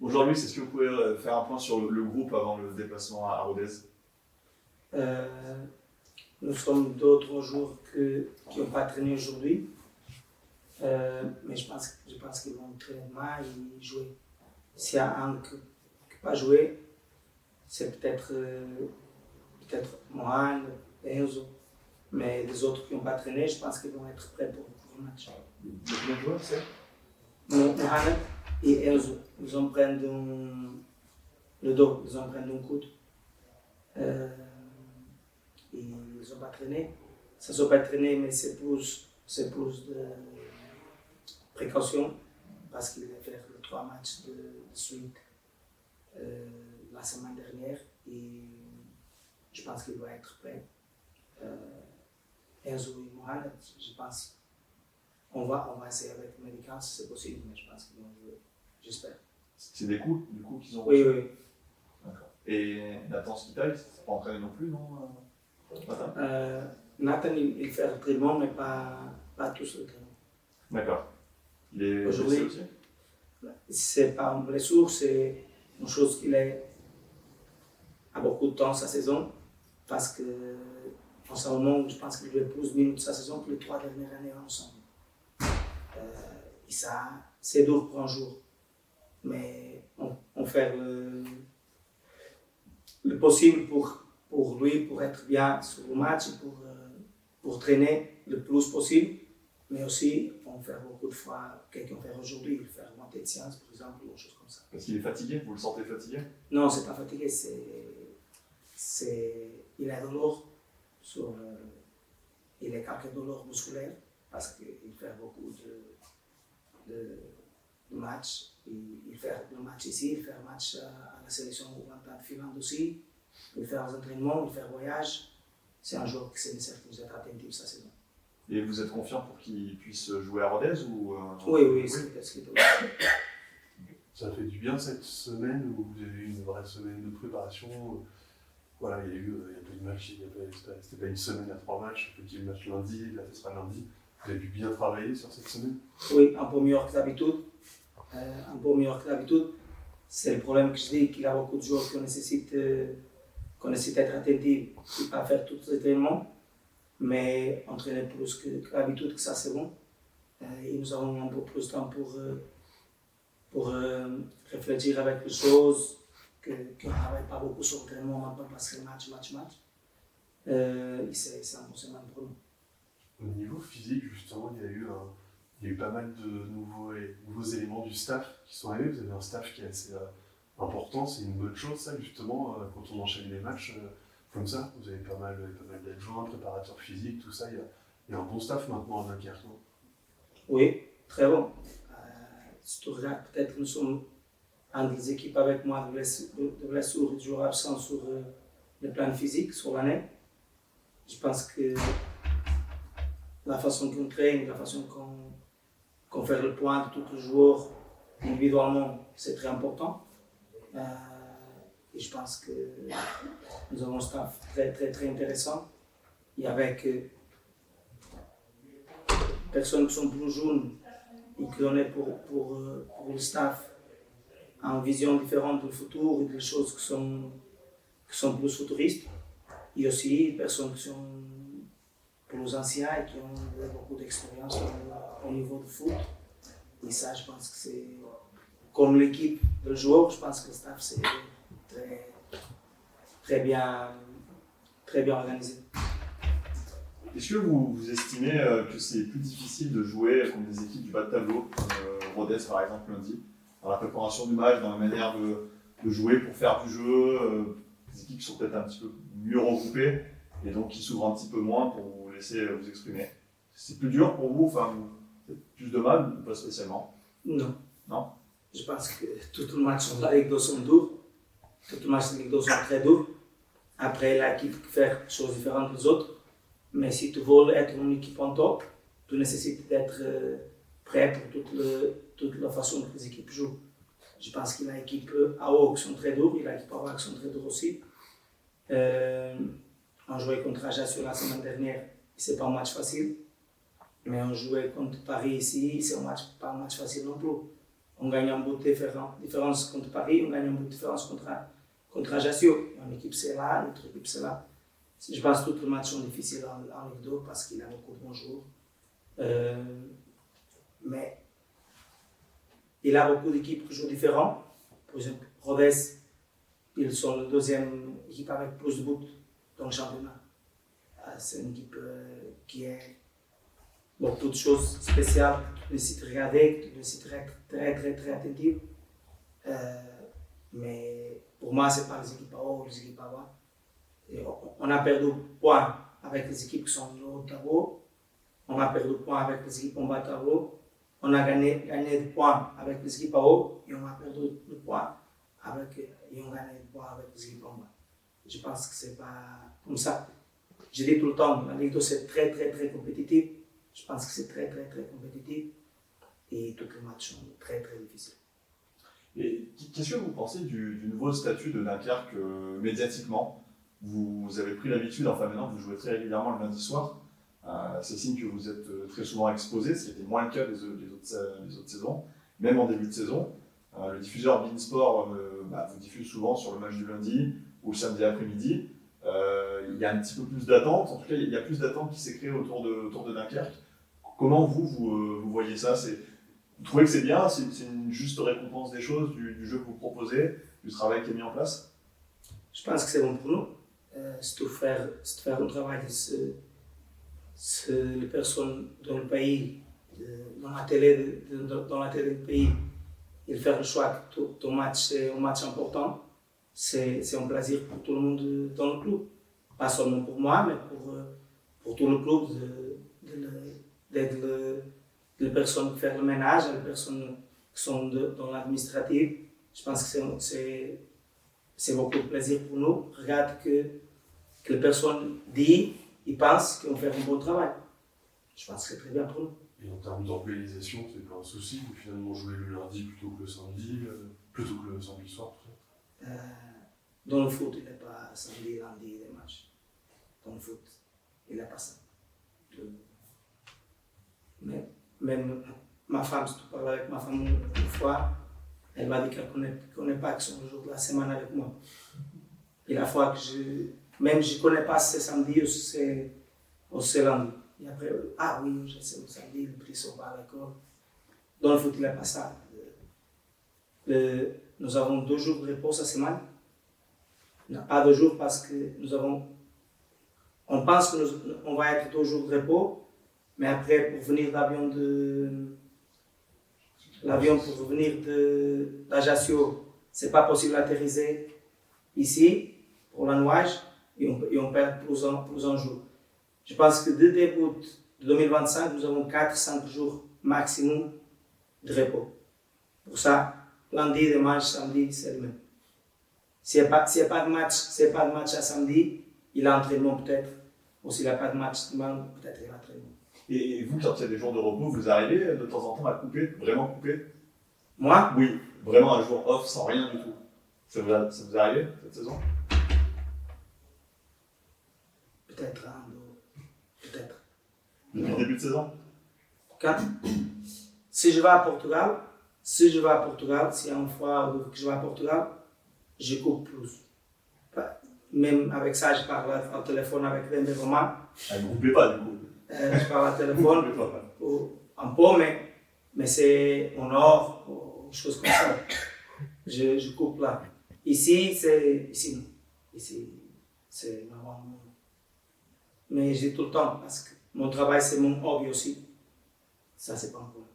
Aujourd'hui, c'est ce que vous pouvez faire un point sur le groupe avant le déplacement à Rodez? Nous sommes 2 ou 3 jours qui n'ont pas traîné aujourd'hui. Mais je pense qu'ils vont traîner demain et jouer. S'il y a un qui n'a pas joué, c'est peut-être Mohan, Enzo. Mais les autres qui n'ont pas traîné, je pense qu'ils vont être prêts pour le match. Le joueur, c'est Mohamed et Enzo, ils ont pris le dos, ils ont pris un coude. Et ils n'ont pas traîné. Ça ne sont pas traîné, mais c'est plus de précaution parce qu'il va faire 3 matchs de suite la semaine dernière et je pense qu'il doit être prêt. Enzo et Mohamed, je pense on va essayer avec les médicaments si c'est possible, mais je pense qu'ils vont jouer, j'espère. C'est des coups, du coup, qu'ils ont Oui, reçus? oui. D'accord. Et Nathan Skitaï, ça n'a pas entraîné non plus, non Nathan, il fait l'entraînement, mais pas tous l'entraînement. D'accord. Il est aujourd'hui blessé aussi? C'est pas une blessure, c'est une chose qu'il a beaucoup de temps sa saison, parce que en ce moment, je pense qu'il jouait plus de minutes sa saison que les 3 dernières années ensemble. Et ça, c'est dur pour un jour. Mais on fait le possible pour lui, pour être bien sur le match, pour traîner le plus possible. Mais aussi, on fait beaucoup de fois, quelqu'un fait aujourd'hui, faire montée de séance, par exemple, ou des choses comme ça. Parce qu'il est fatigué? Vous le sentez fatigué? Non, c'est pas fatigué, il a douleur il a quelques douleurs musculaires parce qu'il fait beaucoup de matchs. Il fait le match ici, il fait le match à la sélection de Finlande aussi. Il fait les entraînements, il fait le voyage. C'est un joueur qui c'est nécessaire que vous êtes attentif sa saison. Et vous êtes confiant pour qu'il puisse jouer à Rodez ou Oui, c'est ce qu'il doit. Ça fait du bien cette semaine où vous avez eu une vraie semaine de préparation. Voilà, il y a peu de matchs, c'était pas une semaine à 3 matchs, un petit match lundi, là ce sera lundi. Vous avez pu bien travailler sur cette semaine? Oui, un peu mieux que d'habitude. C'est le problème que je dis, qu'il y a beaucoup de joueurs qui nécessitent d'être attentifs et pas faire tous les entraînements. Mais entraîner plus que d'habitude, que ça c'est bon. Et nous avons un peu plus de temps pour réfléchir avec les choses, qu'on ne travaille pas beaucoup sur l'entraînement maintenant parce que match. Et c'est un bon semaine pour nous. Au niveau physique, justement, il y a eu pas mal de nouveaux éléments du staff qui sont arrivés. Vous avez un staff qui est assez important, c'est une bonne chose, ça, justement, quand on enchaîne les matchs comme ça. Vous avez pas mal d'adjoints, préparateurs physiques, tout ça. Il y a un bon staff maintenant à Dunkerque, non? Oui, très bon. Si tu regardes, peut-être nous sommes une des équipes avec moins de blessures et de joueurs absents sur le plan physique sur l'année. Je pense que la façon qu'on traîne, la façon qu'on fait le point de tous les joueurs individuellement, c'est très important. Et je pense que nous avons un staff très, très, très intéressant. Et avec personnes qui sont plus jeunes et qui ont pour le staff une vision différente du futur et des choses qui sont plus futuristes. Et aussi des personnes qui sont plus anciennes et qui ont beaucoup d'expérience au niveau du foot. Et ça, je pense que c'est comme l'équipe de joueurs, je pense que le staff c'est très bien organisé. Est-ce que vous estimez que c'est plus difficile de jouer contre des équipes du bas de tableau, comme Rodez par exemple lundi, dans la préparation du match, dans la manière de jouer pour faire du jeu, des équipes qui sont peut-être un petit peu mieux regroupées et donc qui s'ouvrent un petit peu moins pour vous laisser vous exprimer? C'est plus dur pour vous, enfin, plus de mal ou pas spécialement? Non. Non? Je pense que tous les matchs de la Ligue 2 sont durs. Tous les matchs de la Ligue 2 sont très durs. Après, l'équipe peut faire des choses différentes des autres. Mais si tu veux être une équipe en top, tu nécessites d'être prêt pour toute la façon que les équipes jouent. Je pense qu'il y a l'équipe à haut qui sont très dures, il y a l'équipe à bas qui sont très dures aussi. On jouait contre Ajaccio la semaine dernière, c'est pas un match facile. Mais on jouait contre Paris ici, c'est pas un match facile non plus. On gagne un but de différence contre Paris, on gagne un but de différence contre Ajaccio. Une équipe c'est là, l'autre équipe c'est là. Je pense que tous les matchs sont difficiles en Ligue 2 parce qu'il a beaucoup de bons joueurs. Mais il a beaucoup d'équipes qui jouent différents. Par exemple, Rodez, ils sont la deuxième équipe avec plus de buts dans le championnat. C'est une équipe qui est beaucoup de choses spéciales. Tu nécessites regarder, tu nécessites être très attentif. Mais pour moi, ce n'est pas les équipes à haut ou les équipes à bas. Et on a perdu points avec les équipes qui sont au haut tableau. On a perdu points avec les équipes en bas tableau. On a gagné des points avec les équipes à haut et on a perdu des points et on a gagné des points avec les équipes en bas. Je pense que ce n'est pas comme ça. Je dis tout le temps, la Ligue 2 c'est très compétitif. Je pense que c'est très compétitif et tous les matchs sont très difficiles. Et qu'est-ce que vous pensez du nouveau statut de Dunkerque médiatiquement? Vous avez pris l'habitude, enfin maintenant vous jouez très régulièrement le lundi soir. C'est signe que vous êtes très souvent exposé, ce qui était moins le cas les autres saisons, même en début de saison. Le diffuseur Beansport vous diffuse souvent sur le match du lundi ou le samedi après-midi. Il y a un petit peu plus d'attente, en tout cas il y a plus d'attente qui s'est créée autour de Dunkerque. Comment vous voyez ça? Vous trouvez que c'est bien? C'est une juste récompense des choses, du jeu que vous proposez, du travail qui est mis en place? Je pense que c'est bon pour nous. C'est de faire un travail les personnes dans le pays, dans la télé du pays, ils font le choix que ton match c'est un match important. C'est un plaisir pour tout le monde dans le club. Pas seulement pour moi, mais pour tout le club, d'être les personnes qui font le ménage, les personnes qui sont dans l'administratif. Je pense que c'est beaucoup de plaisir pour nous. Regarde que les personnes disent, ils pensent qu'on fait un bon travail. Je pense que c'est très bien pour nous. Et en termes d'organisation, c'est pas un souci de finalement jouer le lundi plutôt que le samedi, soir, tout ça? Dans le foot, il n'y a pas samedi, lundi des matchs. Dans le foot, il n'y a pas ça. Mais même ma femme, si tu parles avec ma femme une fois, elle m'a dit qu'elle ne connaît pas que son jour de la semaine avec moi. Et la fois que je ne connais pas si c'est samedi ou c'est lundi. Et après, oui, je sais, le samedi, le prix sont pas à l'école. Dans le foot, il n'y a pas ça. Nous avons 2 jours de repos cette semaine. Il n'y a pas de jours parce que on pense qu'on va être 2 jours de repos, mais après, pour venir l'avion pour venir d'Ajaccio, ce n'est pas possible d'atterrir ici pour la nuage et on perd plus un jour. Je pense que dès début de 2025, nous avons 4-5 jours maximum de repos. Pour ça, lundi, dimanche, samedi, c'est le même. S'il n'y a pas de match à samedi, il a entraînement peut-être. Ou s'il n'y a pas de match dimanche, peut-être il a entraînement. Et vous, quand il y a des jours de repos, vous arrivez de temps en temps à couper, vraiment couper? Moi? Oui, vraiment un jour off sans rien du tout. Ça vous est arrivé cette saison? Peut-être un, peut-être. Depuis le début de saison? Si je vais à Portugal, s'il y a une fois que je vais à Portugal, je coupe plus. Même avec ça, je parle au téléphone avec Dembélé Roman. Ne coupez pas du coup. Je parle au téléphone un peu, mais c'est en or ou des choses comme ça. Je coupe là. Ici, c'est normalement. Mais je dis tout le temps parce que mon travail, c'est mon hobby aussi. Ça, c'est pas un problème.